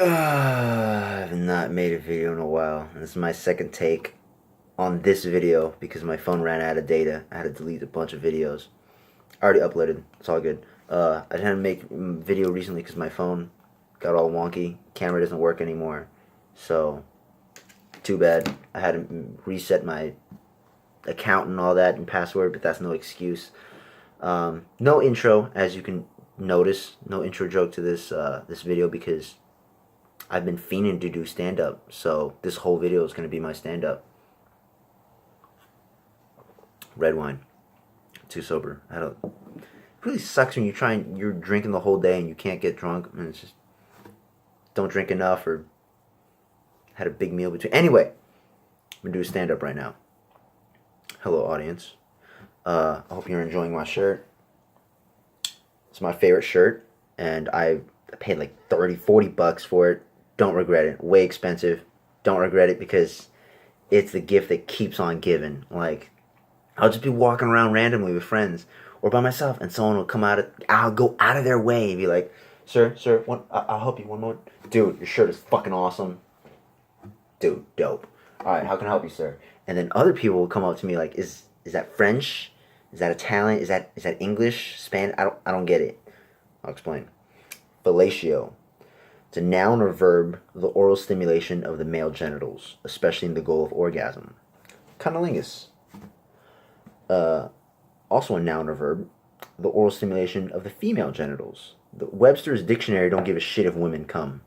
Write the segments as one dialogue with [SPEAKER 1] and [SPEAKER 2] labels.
[SPEAKER 1] I've not made a video in a while. This is my second take on this video because my phone ran out of data. I had to delete a bunch of videos. I already uploaded. It's all good. I didn't make a video recently because my phone got all wonky. Camera doesn't work anymore. So, too bad. I had to reset my account and all that and password, but that's no excuse. No intro, as you can notice. No intro joke to this video because I've been fiending to do stand-up, so this whole video is going to be my stand-up. Red wine. Too sober. It really sucks when you're drinking the whole day and you can't get drunk, and it's just, don't drink enough or had a big meal between. Anyway, I'm going to do a stand-up right now. Hello, audience. I hope you're enjoying my shirt. It's my favorite shirt, and I paid like 30, 40 bucks for it. Don't regret it. Way expensive. Don't regret it because it's the gift that keeps on giving. Like, I'll just be walking around randomly with friends or by myself, and someone will come I'll go out of their way and be like, sir, I'll help you one moment. Dude, your shirt is fucking awesome. Dude, dope. Alright, how can I help you, sir? And then other people will come up to me like, is that French? Is that Italian? Is that English? Spanish? I don't get it. I'll explain. Fellatio. It's a noun or verb, the oral stimulation of the male genitals, especially in the goal of orgasm. Cunnilingus. Also a noun or verb, the oral stimulation of the female genitals. The Webster's dictionary don't give a shit if women come.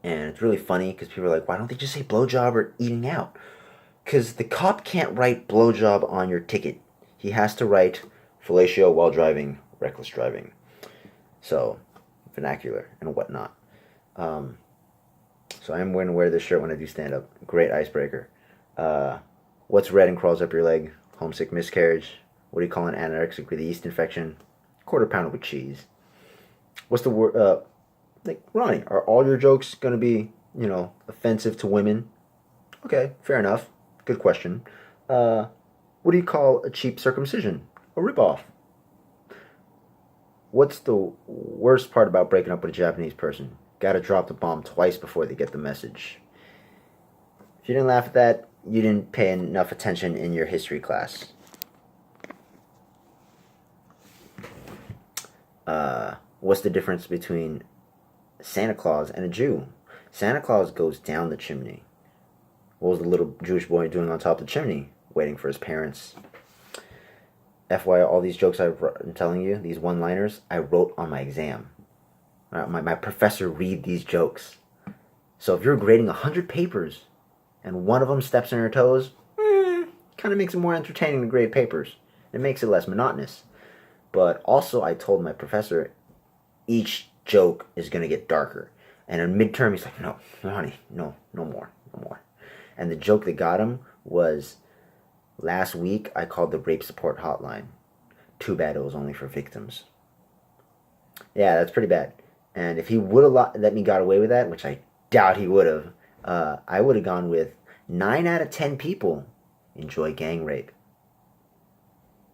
[SPEAKER 1] And it's really funny because people are like, why don't they just say blowjob or eating out? Because the cop can't write blowjob on your ticket. He has to write fellatio while driving, reckless driving. So, vernacular and whatnot. So I'm going to wear this shirt when I do stand-up. Great icebreaker. What's red and crawls up your leg? Homesick miscarriage. What do you call an anorexic with yeast infection? Quarter pounder with cheese. What's the word? Like, Ronnie, are all your jokes going to be, offensive to women? Okay, fair enough. Good question. What do you call a cheap circumcision? A ripoff. What's the worst part about breaking up with a Japanese person? Gotta drop the bomb twice before they get the message. If you didn't laugh at that, you didn't pay enough attention in your history class. What's the difference between Santa Claus and a Jew? Santa Claus goes down the chimney. What was the little Jewish boy doing on top of the chimney? Waiting for his parents. FYI, all these jokes I'm telling you, these one-liners, I wrote on my exam. My professor read these jokes. So if you're grading 100 papers and one of them steps on your toes, kind of makes it more entertaining to grade papers. It makes it less monotonous. But also I told my professor each joke is going to get darker. And in midterm he's like, no, honey, no more. And the joke that got him was, last week I called the rape support hotline. Too bad it was only for victims. Yeah, that's pretty bad. And if he would have let me got away with that, which I doubt he would have, I would have gone with 9 out of 10 people enjoy gang rape.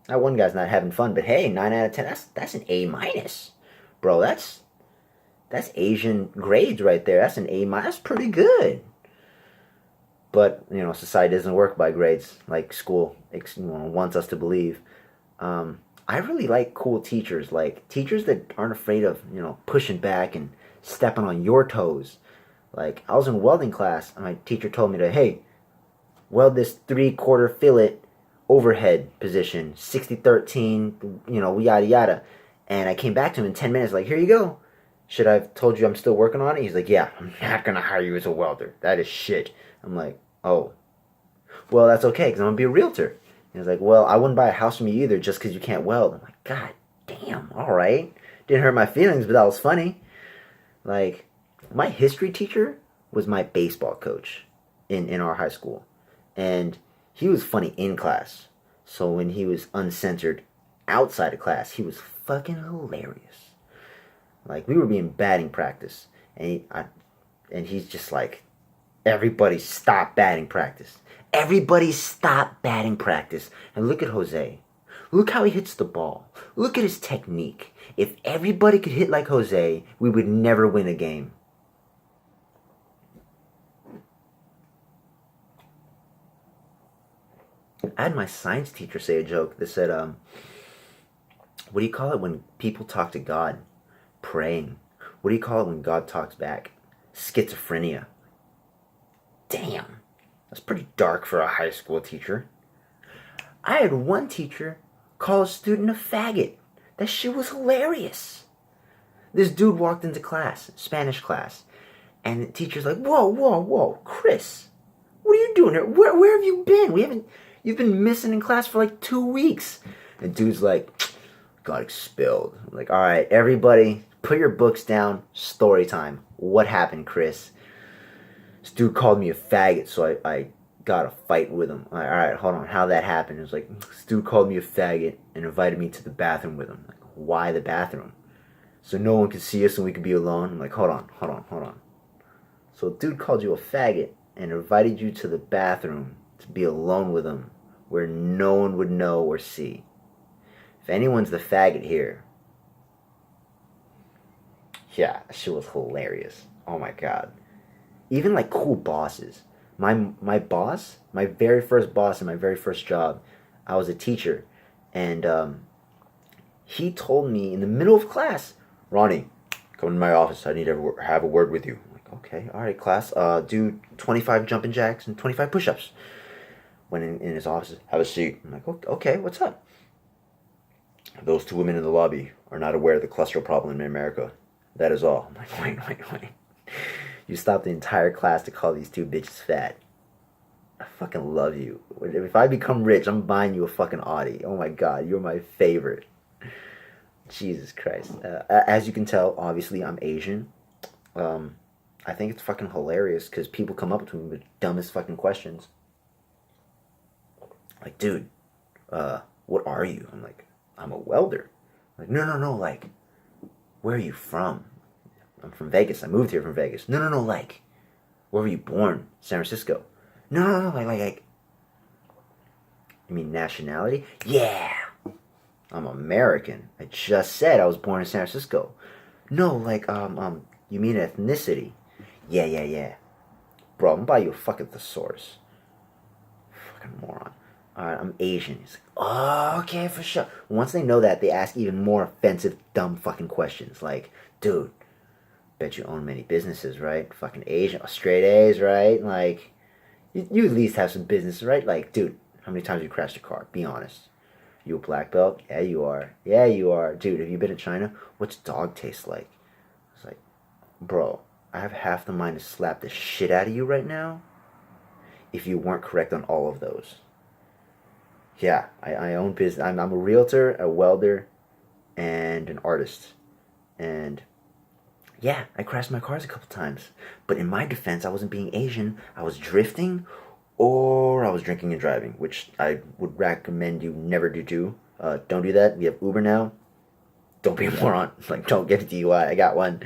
[SPEAKER 1] That one guy's not having fun, but hey, 9 out of 10, that's an A minus. Bro, that's Asian grades right there. That's an A minus. That's pretty good. But, society doesn't work by grades like school wants us to believe. I really like cool teachers, like teachers that aren't afraid of, pushing back and stepping on your toes. Like, I was in welding class, and my teacher told me to, hey, weld this 3/4 fillet overhead position, 60-13, yada yada. And I came back to him in 10 minutes, like, here you go. Should I have told you I'm still working on it? He's like, yeah, I'm not going to hire you as a welder. That is shit. I'm like, oh. Well, that's okay, because I'm going to be a realtor. He was like, well, I wouldn't buy a house from you either just because you can't weld. I'm like, God damn, all right. Didn't hurt my feelings, but that was funny. Like, my history teacher was my baseball coach in our high school. And he was funny in class. So when he was uncensored outside of class, he was fucking hilarious. Like, we were being batting practice. And he's just like, everybody stop batting practice. Everybody stop batting practice. And look at Jose. Look how he hits the ball. Look at his technique. If everybody could hit like Jose, we would never win a game. I had my science teacher say a joke that said, what do you call it when people talk to God? Praying. What do you call it when God talks back? Schizophrenia. Damn. That's pretty dark for a high school teacher. I had one teacher call a student a faggot. That shit was hilarious. This dude walked into class, Spanish class, and the teacher's like, whoa, whoa, whoa, Chris, what are you doing here? Where have you been? You've been missing in class for like 2 weeks. And dude's like, got expelled. I'm like, all right, everybody, put your books down. Story time. What happened, Chris? This dude called me a faggot, so I got a fight with him. Like, all right, hold on. How that happened? It was like, this dude called me a faggot and invited me to the bathroom with him. Like, why the bathroom? So no one could see us and we could be alone. I'm like, hold on. So a dude called you a faggot and invited you to the bathroom to be alone with him where no one would know or see. If anyone's the faggot here, yeah, that shit was hilarious. Oh my god. Even like cool bosses. My boss, my very first boss in my very first job, I was a teacher, and he told me in the middle of class, Ronnie, come to my office. I need to have a word with you. I'm like, okay, all right, class. Do 25 jumping jacks and 25 push-ups. Went in his office. Have a seat. I'm like, okay, what's up? Those 2 women in the lobby are not aware of the cholesterol problem in America. That is all. I'm like, wait. You stopped the entire class to call these 2 bitches fat. I fucking love you. If I become rich, I'm buying you a fucking Audi. Oh my god, you're my favorite. Jesus Christ. As you can tell, obviously I'm Asian. I think it's fucking hilarious because people come up to me with the dumbest fucking questions. Like, dude, what are you? I'm like, I'm a welder. Like, no, like, where are you from? I'm from Vegas. I moved here from Vegas. No, like, where were you born? San Francisco. No, like, you mean nationality? Yeah, I'm American. I just said I was born in San Francisco. No, like, you mean ethnicity? Yeah. Bro, I'm gonna buy you a fucking thesaurus. Fucking moron. Alright, I'm Asian. He's like, oh, okay, for sure. Once they know that, they ask even more offensive, dumb fucking questions. Like, dude, bet you own many businesses, right? Fucking Asian, straight A's, right? Like, you at least have some business, right? Like, dude, how many times have you crashed your car? Be honest. You a black belt? Yeah, you are. Yeah, you are. Dude, have you been to China? What's dog taste like? It's like, bro, I have half the mind to slap the shit out of you right now if you weren't correct on all of those. Yeah, I own business. I'm a realtor, a welder, and an artist. And yeah, I crashed my cars a couple times. But in my defense, I wasn't being Asian. I was drifting or I was drinking and driving, which I would recommend you never do. Don't do that. We have Uber now. Don't be a moron. Like, don't get a DUI. I got one.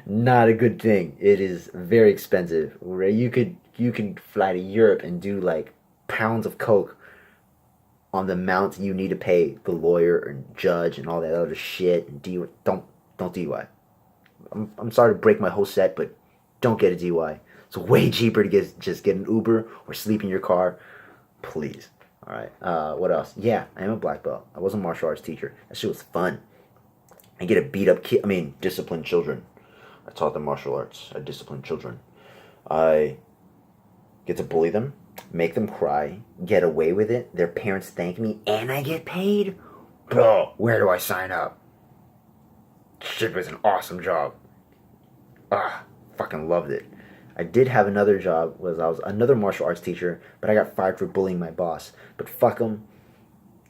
[SPEAKER 1] Not a good thing. It is very expensive. You can fly to Europe and do like pounds of coke on the amount you need to pay the lawyer and judge and all that other shit. And don't DUI. I'm sorry to break my whole set, but don't get a DUI. It's way cheaper to just get an Uber or sleep in your car. Please. All right. What else? Yeah, I am a black belt. I was a martial arts teacher. That shit was fun. I get to beat up discipline children. I taught them martial arts. I disciplined children. I get to bully them, make them cry, get away with it. Their parents thank me, and I get paid. Bro, where do I sign up? Shit was an awesome job. Fucking loved it. I did have another job, I was another martial arts teacher, but I got fired for bullying my boss. But fuck him.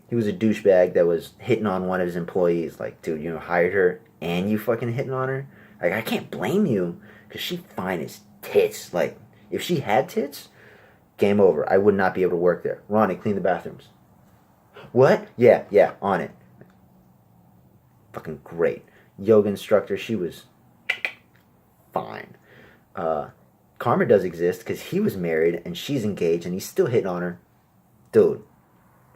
[SPEAKER 1] He was a douchebag that was hitting on one of his employees. Like, dude, you hired her and you fucking hitting on her? Like, I can't blame you, because she fine as tits. Like, if she had tits, game over. I would not be able to work there. Ronnie, clean the bathrooms. What? Yeah, on it. Fucking great. Yoga instructor, she was fine. Karma does exist because he was married and she's engaged and he's still hitting on her. Dude,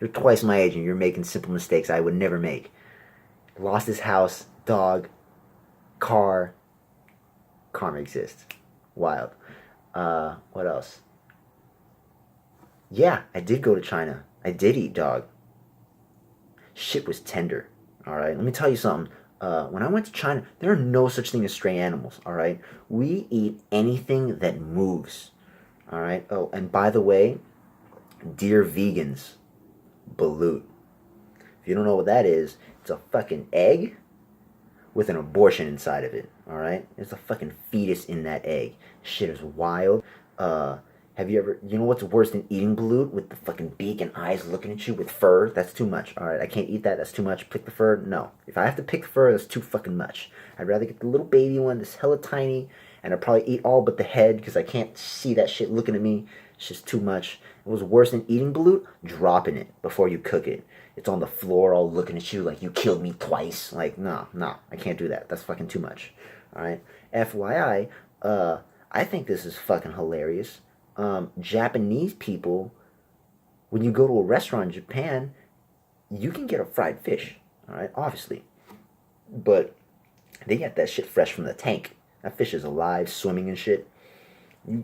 [SPEAKER 1] you're twice my age and you're making simple mistakes I would never make. Lost his house, dog, car. Karma exists. Wild. What else? Yeah, I did go to China. I did eat dog. Shit was tender. All right, let me tell you something. When I went to China, there are no such thing as stray animals. All right, we eat anything that moves. All right. Oh, and by the way, dear vegans, balut. If you don't know what that is, it's a fucking egg with an abortion inside of it. All right, there's a fucking fetus in that egg. Shit is wild. Uh, have you ever? You know what's worse than eating balut with the fucking beak and eyes looking at you with fur? That's too much. All right, I can't eat that. That's too much. Pick the fur. No, if I have to pick the fur, that's too fucking much. I'd rather get the little baby one that's hella tiny, and I'd probably eat all but the head because I can't see that shit looking at me. It's just too much. It was worse than eating balut, dropping it before you cook it. It's on the floor all looking at you like you killed me twice. Like, no, no, I can't do that. That's fucking too much. Alright? FYI, I think this is fucking hilarious. Japanese people, when you go to a restaurant in Japan, you can get a fried fish. Alright? Obviously. But they get that shit fresh from the tank. That fish is alive, swimming and shit. You're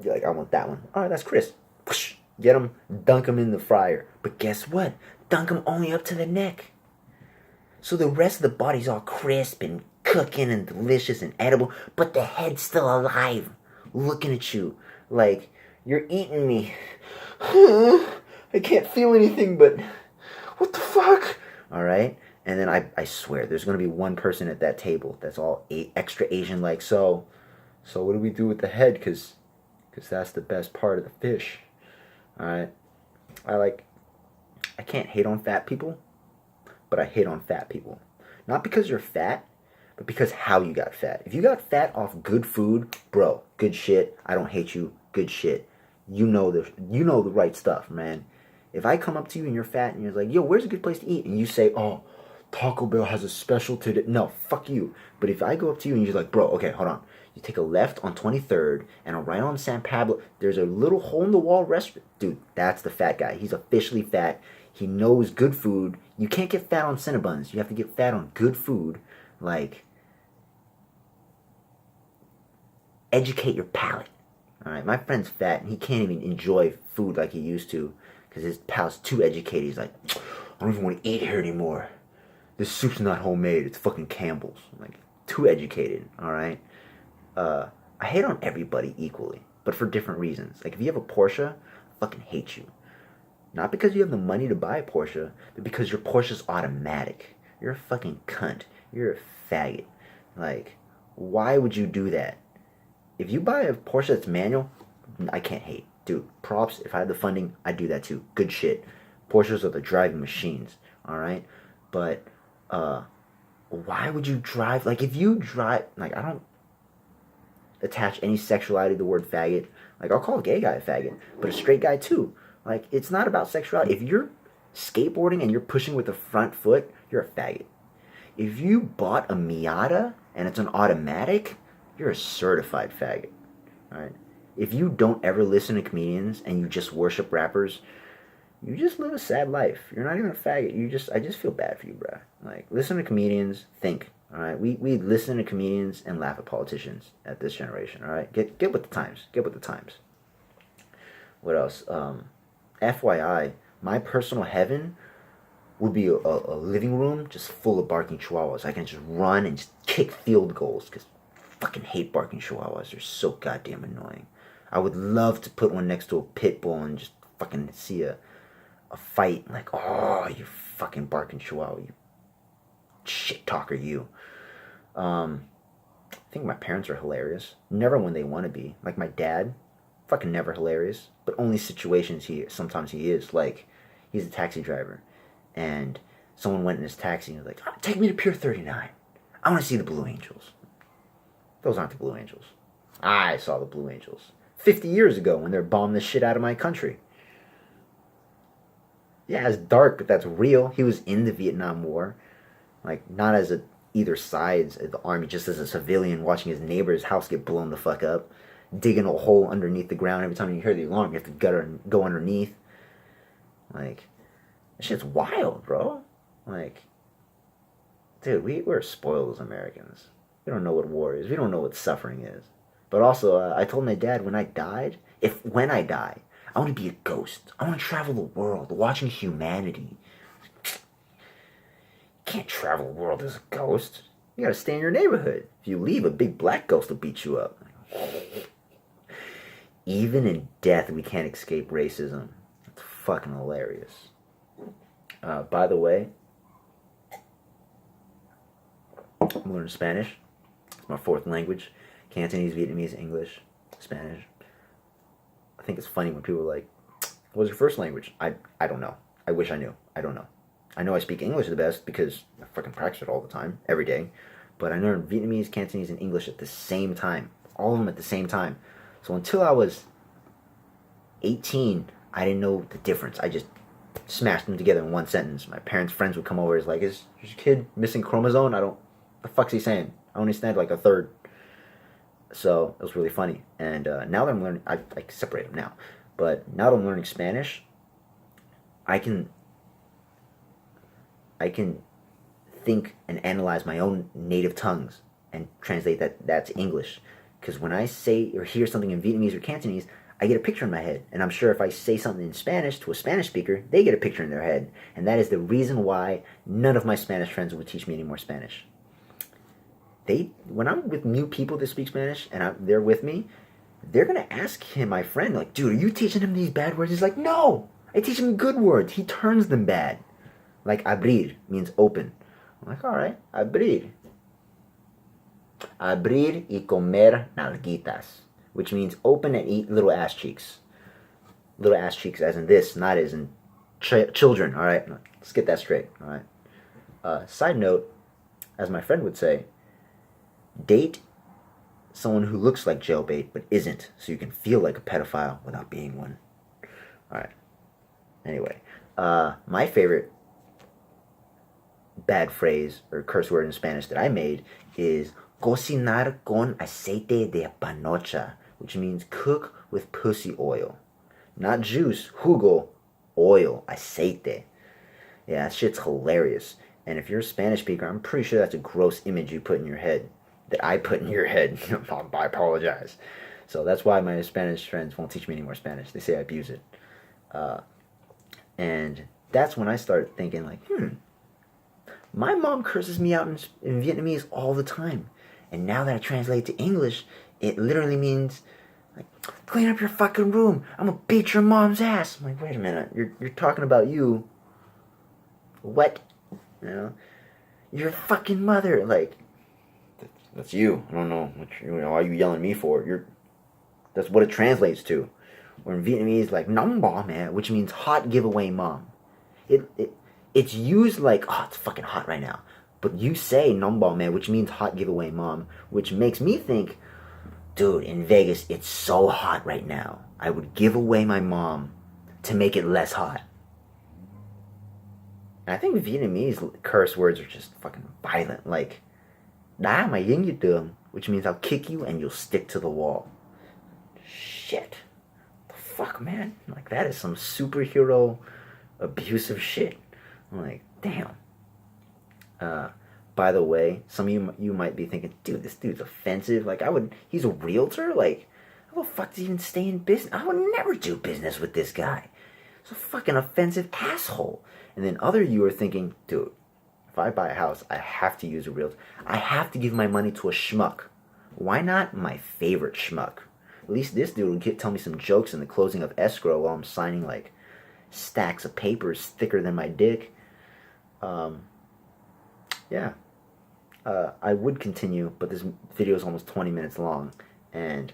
[SPEAKER 1] like, I want that one. Alright, that's Chris. Get them, dunk them in the fryer. But guess what? Dunk them only up to the neck. So the rest of the body's all crisp and cooking and delicious and edible, but the head's still alive, looking at you like, you're eating me. I can't feel anything, but what the fuck? Alright? And then I swear, there's going to be one person at that table that's all extra Asian like, so what do we do with the head? Because that's the best part of the fish. Alright? I can't hate on fat people, but I hate on fat people. Not because you're fat, but because how you got fat. If you got fat off good food, bro, good shit. I don't hate you. Good shit. You know the right stuff, man. If I come up to you and you're fat and you're like, yo, where's a good place to eat? And you say, oh, Taco Bell has a special today. No, fuck you. But if I go up to you and you're like, bro, okay, hold on. You take a left on 23rd and a right on San Pablo. There's a little hole-in-the-wall restaurant. Dude, that's the fat guy. He's officially fat. He knows good food. You can't get fat on Cinnabons. You have to get fat on good food. Like, educate your palate. Alright, my friend's fat and he can't even enjoy food like he used to because his palate's too educated. He's like, I don't even want to eat here anymore. This soup's not homemade. It's fucking Campbell's. Like, too educated, alright? I hate on everybody equally, but for different reasons. Like, if you have a Porsche, I fucking hate you. Not because you have the money to buy a Porsche, but because your Porsche's automatic. You're a fucking cunt. You're a faggot. Like, why would you do that? If you buy a Porsche that's manual, I can't hate. Dude, props. If I had the funding, I'd do that too. Good shit. Porsches are the driving machines, alright? But, why would you drive? Like, if you drive, like, I don't attach any sexuality to the word faggot. Like, I'll call a gay guy a faggot, but a straight guy too. Like, it's not about sexuality. If you're skateboarding and you're pushing with the front foot, you're a faggot. If you bought a Miata and it's an automatic, you're a certified faggot. Alright? If you don't ever listen to comedians and you just worship rappers, you just live a sad life. You're not even a faggot. I just feel bad for you, bruh. Like, listen to comedians, think. Alright? We listen to comedians and laugh at politicians at this generation. Alright? Get with the times. Get with the times. What else? FYI, my personal heaven would be a living room just full of barking chihuahuas. I can just run and just kick field goals because I fucking hate barking chihuahuas. They're so goddamn annoying. I would love to put one next to a pit bull and just fucking see a fight. Like, oh, you fucking barking chihuahua, you shit talker, you. I think my parents are hilarious. Never when they want to be. Like my dad, fucking never hilarious. But only situations sometimes he is. Like, he's a taxi driver. And someone went in his taxi and was like, oh, take me to Pier 39. I want to see the Blue Angels. Those aren't the Blue Angels. I saw the Blue Angels 50 years ago when they're bombing the shit out of my country. Yeah, it's dark, but that's real. He was in the Vietnam War. Like, not as either sides of the army, just as a civilian watching his neighbor's house get blown the fuck up. Digging a hole underneath the ground. Every time you hear the alarm, you have to go underneath. Like, that shit's wild, bro. Like, dude, we're spoiled as Americans. We don't know what war is. We don't know what suffering is. But also, I told my dad when I die, I want to be a ghost. I want to travel the world, watching humanity. You can't travel the world as a ghost. You gotta stay in your neighborhood. If you leave, a big black ghost will beat you up. Even in death, we can't escape racism. It's fucking hilarious. By the way, I'm learning Spanish. It's my fourth language. Cantonese, Vietnamese, English, Spanish. I think it's funny when people are like, what's your first language? I don't know. I wish I knew. I don't know. I know I speak English the best because I fucking practice it all the time, every day. But I learned Vietnamese, Cantonese, and English at the same time. All of them at the same time. So until I was 18, I didn't know the difference. I just smashed them together in one sentence. My parents' friends would come over. It's like, is your kid missing chromosome? The fuck's he saying? I only understand like a third. So it was really funny. And now that I'm learning, I separate them now. But now that I'm learning Spanish, I can think and analyze my own native tongues and translate that to English. Because when I say or hear something in Vietnamese or Cantonese, I get a picture in my head. And I'm sure if I say something in Spanish to a Spanish speaker, they get a picture in their head. And that is the reason why none of my Spanish friends would teach me any more Spanish. When I'm with new people that speak Spanish and they're with me, they're going to ask him, my friend, like, dude, are you teaching him these bad words? He's like, no, I teach him good words. He turns them bad. Like abrir means open. I'm like, all right, abrir. Abrir y comer nalguitas, which means open and eat little ass cheeks. Little ass cheeks as in this, not as in children, all right? Let's get that straight, all right? Side note, as my friend would say, date someone who looks like jailbait but isn't, so you can feel like a pedophile without being one. All right. Anyway, my favorite bad phrase or curse word in Spanish that I made is cocinar con aceite de panocha, which means cook with pussy oil. Not juice, jugo, oil, aceite. Yeah, that shit's hilarious. And if you're a Spanish speaker, I'm pretty sure that's a gross image you put in your head. That I put in your head. I apologize. So that's why my Spanish friends won't teach me any more Spanish. They say I abuse it. And that's when I start thinking like, my mom curses me out in Vietnamese all the time. And now that I translate to English, it literally means, like, clean up your fucking room. I'm gonna beat your mom's ass. I'm like, wait a minute. You're talking about you. What? You know? Your fucking mother. Like, that's you. I don't know why you yelling at me for. That's what it translates to. Or in Vietnamese, like nong bo man, which means hot giveaway mom. It's used like, oh, it's fucking hot right now. But you say nong bo man, which means hot giveaway mom, which makes me think, dude, in Vegas, it's so hot right now. I would give away my mom to make it less hot. And I think Vietnamese curse words are just fucking violent. Like, "Đá mày dính vô tường," which means I'll kick you and you'll stick to the wall. Shit. The fuck, man? Like, that is some superhero abusive shit. I'm like, damn. By the way, some of you might be thinking, dude, this dude's offensive. Like, he's a realtor? Like, how the fuck does he even stay in business? I would never do business with this guy. He's a fucking offensive asshole. And then other you are thinking, dude, if I buy a house, I have to use a realtor. I have to give my money to a schmuck. Why not my favorite schmuck? At least this dude will tell me some jokes in the closing of escrow while I'm signing, like, stacks of papers thicker than my dick. Yeah. I would continue, but this video is almost 20 minutes long, and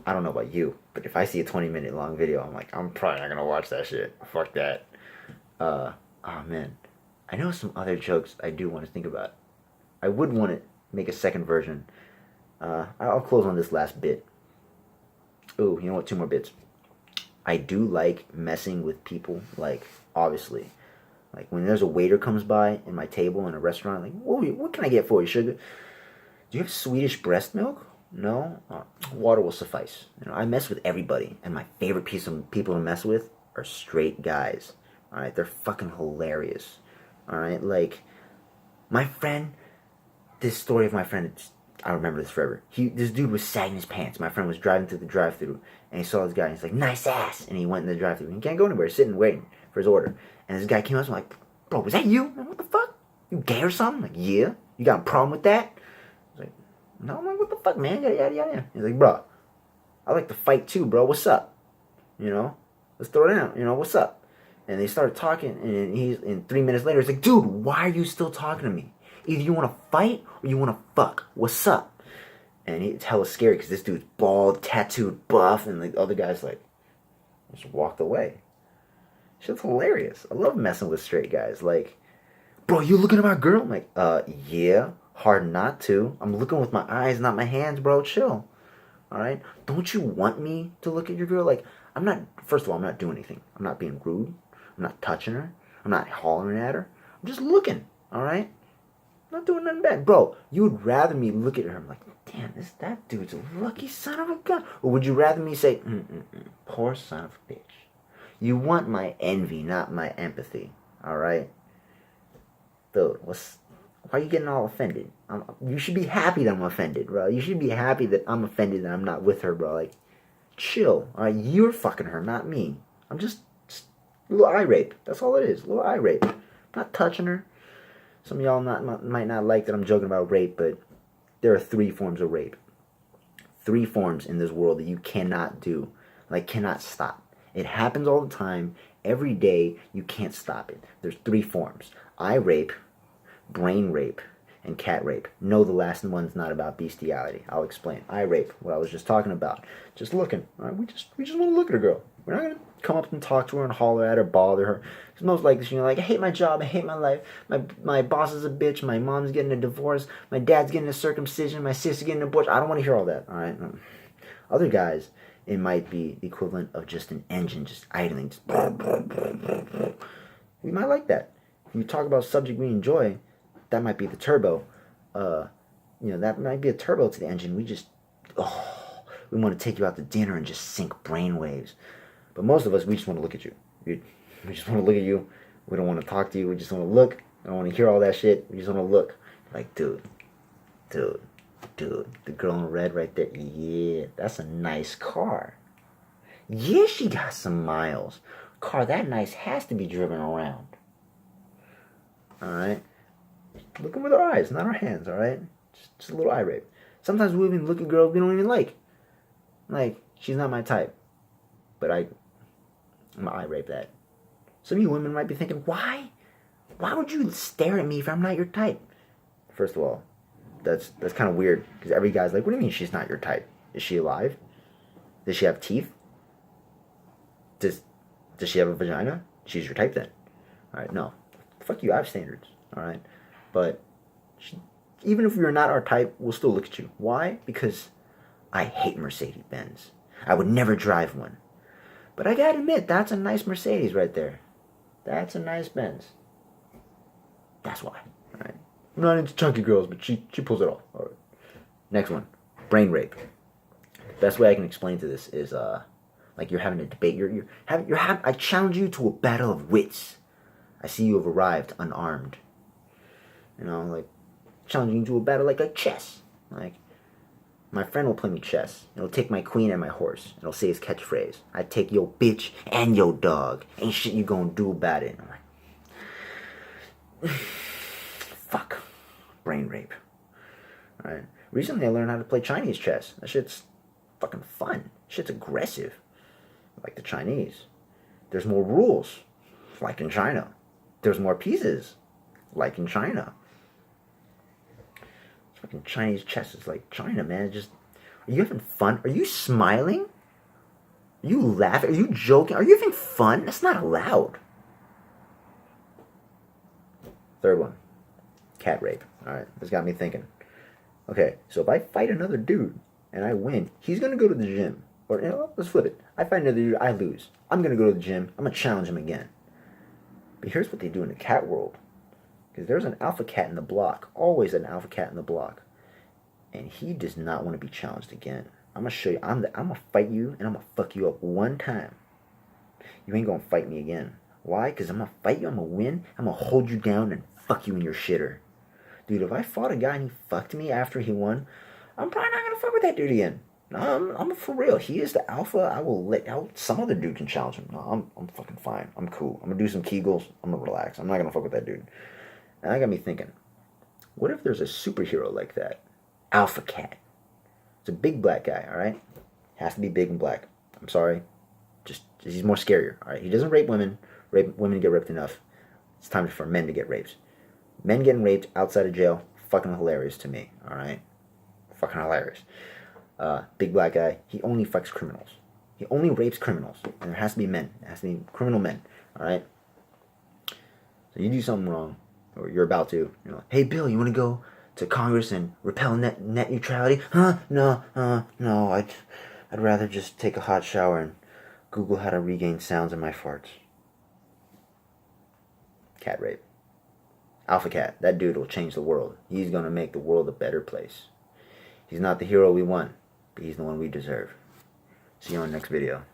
[SPEAKER 1] I don't know about you, but if I see a 20-minute long video, I'm like, I'm probably not gonna watch that shit. Fuck that. Oh man. I know some other jokes I do want to think about. I would want to make a second version. I'll close on this last bit. Ooh, you know what? 2 more bits. I do like messing with people, like, obviously. Like, when there's a waiter comes by in my table in a restaurant, like, what can I get for you, sugar? Do you have Swedish breast milk? No? Water will suffice. I mess with everybody, and my favorite piece of people to mess with are straight guys. Alright? They're fucking hilarious. Alright? Like, my friend, this story of my friend, I remember this forever. This dude was sagging his pants. My friend was driving through the drive-thru, and he saw this guy, and he's like, "Nice ass," and he went in the drive-thru. He can't go anywhere, he's sitting waiting for his order. And this guy came up, and I'm like, "Bro, was that you? I'm like, what the fuck? You gay or something?" I'm like, "Yeah." "You got a problem with that?" I was like, "No." I'm like, "What the fuck, man?" Yada yada yada. He's like, "Bro, I like to fight too, bro. What's up? You know, let's throw it down. You know, what's up?" And they started talking, and 3 minutes later, he's like, "Dude, why are you still talking to me? Either you want to fight or you want to fuck. What's up?" And it's hella scary because this dude's bald, tattooed, buff, and the other guy's like, just walked away. Shit's hilarious. I love messing with straight guys. Like, "Bro, you looking at my girl?" I'm like, yeah. Hard not to. I'm looking with my eyes, not my hands, bro. Chill. Alright? Don't you want me to look at your girl? Like, first of all, I'm not doing anything. I'm not being rude. I'm not touching her. I'm not hollering at her. I'm just looking. Alright? I'm not doing nothing bad. Bro, you would rather me look at her. I'm like, damn, that dude's a lucky son of a gun. Or would you rather me say, poor son of a bitch? You want my envy, not my empathy. Alright? Dude, why are you getting all offended? You should be happy that I'm offended, bro. You should be happy that I'm offended that I'm not with her, bro. Like, chill. Alright, you're fucking her, not me. I'm just a little eye rape. That's all it is. A little eye rape. I'm not touching her. Some of y'all might not like that I'm joking about rape, but there are 3 forms of rape. 3 forms in this world that you cannot do. Like, cannot stop. It happens all the time. Every day, you can't stop it. There's 3 forms. Eye rape, brain rape, and cat rape. No, the last one's not about bestiality. I'll explain. Eye rape, what I was just talking about. Just looking. All right? We just want to look at a girl. We're not going to come up and talk to her and holler at her, bother her. It's most likely, like, "I hate my job, I hate my life, my boss is a bitch, my mom's getting a divorce, my dad's getting a circumcision, my sister's getting an abortion." I don't want to hear all that, alright? Other guys, it might be the equivalent of just an engine just idling. Just we might like that. If you talk about a subject we enjoy, that might be the turbo. That might be a turbo to the engine. We want to take you out to dinner and just sink brainwaves. But most of us, we just want to look at you. We just want to look at you. We don't want to talk to you. We just want to look. I don't want to hear all that shit. We just want to look. Like, dude, the girl in red right there. Yeah, that's a nice car. Yeah, she got some miles. Car that nice has to be driven around. Alright? Looking with our eyes, not our hands, alright? Just a little eye rape. Sometimes we even look at girls we don't even like. Like, she's not my type. But I'm gonna eye rape that. Some of you women might be thinking, why? Why would you stare at me if I'm not your type? First of all, that's kind of weird, because every guy's like, "What do you mean she's not your type? Is she alive? Does she have teeth? Does she have a vagina? She's your type then." Alright, no. Fuck you, I have standards. Alright? But even if you're not our type, we'll still look at you. Why? Because I hate Mercedes-Benz. I would never drive one. But I gotta admit, that's a nice Mercedes right there. That's a nice Benz. That's why. Alright? I'm not into chunky girls, but she pulls it off. Alright. Next one. Brain rape. Best way I can explain to this is like you're having a debate. I challenge you to a battle of wits. I see you have arrived unarmed. Like challenging you to a battle like chess. Like, my friend will play me chess. It'll take my queen and my horse. It'll say his catchphrase. "I take your bitch and your dog. Ain't shit you gonna do about it." I'm like, fuck. Brain rape. Alright. Recently I learned how to play Chinese chess. That shit's fucking fun. Shit's aggressive. Like the Chinese. There's more rules. Like in China. There's more pieces. Like in China. Fucking Chinese chess is like China, man. Are you having fun? Are you smiling? Are you laughing? Are you joking? Are you having fun? That's not allowed. Third one. Cat rape. Alright, this got me thinking. Okay, so if I fight another dude and I win, he's gonna go to the gym. Or, let's flip it. I fight another dude, I lose. I'm gonna go to the gym. I'm gonna challenge him again. But here's what they do in the cat world. Because there's an alpha cat in the block. Always an alpha cat in the block. And he does not want to be challenged again. I'm going to show you. I'm going to fight you, and I'm going to fuck you up one time. You ain't going to fight me again. Why? Because I'm going to fight you, I'm going to win, I'm going to hold you down and fuck you in your shitter. Dude, if I fought a guy and he fucked me after he won, I'm probably not gonna fuck with that dude again. No, I'm for real. He is the alpha. I will let out. Some other dude can challenge him. No, I'm fucking fine. I'm cool. I'm gonna do some Kegels. I'm gonna relax. I'm not gonna fuck with that dude. And that got me thinking. What if there's a superhero like that? Alpha Cat. It's a big black guy. All right. Has to be big and black. I'm sorry. Just he's more scarier. All right. He doesn't rape women. Women get raped enough. It's time for men to get raped. Men getting raped outside of jail. Fucking hilarious to me. All right. Fucking hilarious. Big black guy. He only fucks criminals. He only rapes criminals. And there has to be men. It has to be criminal men. Alright? So you do something wrong. Or you're about to. You're like, hey Bill, you want to go to Congress and repeal net neutrality? Huh? No. No. I'd rather just take a hot shower and Google how to regain sounds in my farts. Cat rape. Alpha Cat. That dude will change the world. He's gonna make the world a better place. He's not the hero we want, but he's the one we deserve. See you on the next video.